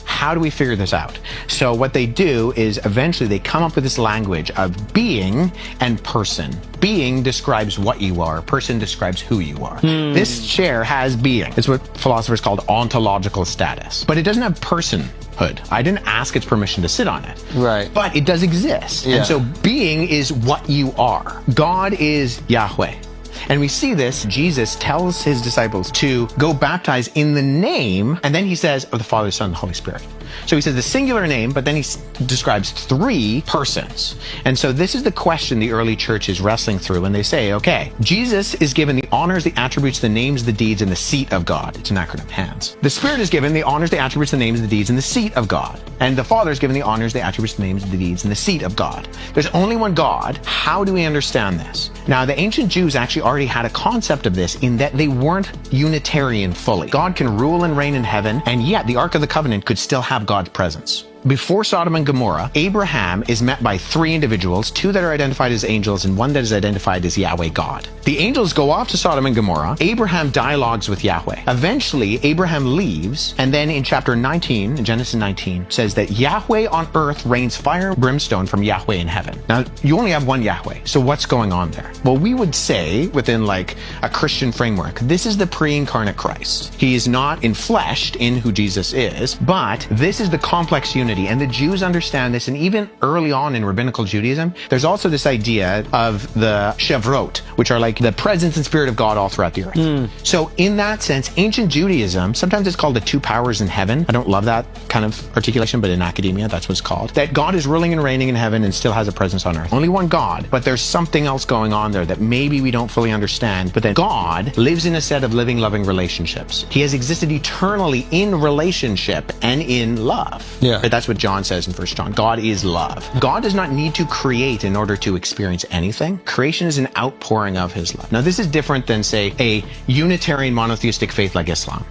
How do we figure this out? So what they do is eventually they come up with this language of being and person. Being describes what you are. Person describes who you are. This chair has being. It's what philosophers called ontological status. But it doesn't have personhood. I didn't ask its permission to sit on it. Right. But it does exist. Yeah. And so being is what you are. God is Yahweh. And we see this, Jesus tells his disciples to go baptize in the name, and then he says, of the Father, Son, and the Holy Spirit. So he says the singular name, but then he describes three persons. And so this is the question the early church is wrestling through when they say, okay, Jesus is given the honors, the attributes, the names, the deeds, and the seat of God. It's an acronym, HANDS. The Spirit is given the honors, the attributes, the names, the deeds, and the seat of God. And the Father is given the honors, the attributes, the names, the deeds, and the seat of God. There's only one God. How do we understand this? Now, the ancient Jews actually already had a concept of this in that they weren't Unitarian fully. God can rule and reign in heaven, and yet the Ark of the Covenant could still have God's presence. Before Sodom and Gomorrah, Abraham is met by three individuals, two that are identified as angels and one that is identified as Yahweh God. The angels go off to Sodom and Gomorrah. Abraham dialogues with Yahweh. Eventually, Abraham leaves, and then in chapter 19, in Genesis 19, says that Yahweh on earth rains fire and brimstone from Yahweh in heaven. Now, you only have one Yahweh, so what's going on there? Well, we would say, within like a Christian framework, this is the pre-incarnate Christ. He is not enfleshed in who Jesus is, but this is the complex unity. And the Jews understand this, and even early on in rabbinical Judaism, there's also this idea of the Shevrot, which are like the presence and spirit of God all throughout the earth. So in that sense, ancient Judaism, sometimes it's called the two powers in heaven. I don't love that kind of articulation, but in academia, that's what it's called. That God is ruling and reigning in heaven and still has a presence on earth. Only one God, but there's something else going on there that maybe we don't fully understand. But then God lives in a set of living, loving relationships. He has existed eternally in relationship and in love. Yeah. That's what John says in 1 John. God is love. God does not need to create in order to experience anything. Creation is an outpouring of his love. Now, this is different than, say, a Unitarian monotheistic faith like Islam.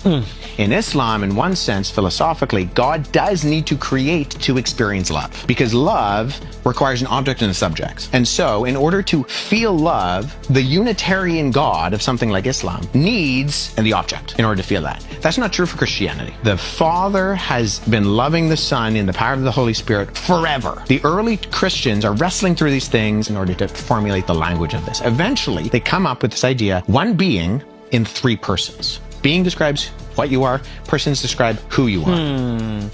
In Islam, in one sense, philosophically, God does need to create to experience love, because love requires an object and a subject. And so, in order to feel love, the Unitarian God of something like Islam needs the object in order to feel that. That's not true for Christianity. The Father has been loving the Son in the power of the Holy Spirit forever. The early Christians are wrestling through these things in order to formulate the language of this. Eventually, they come up with this idea, one being in three persons. Being describes what you are, persons describe who you are.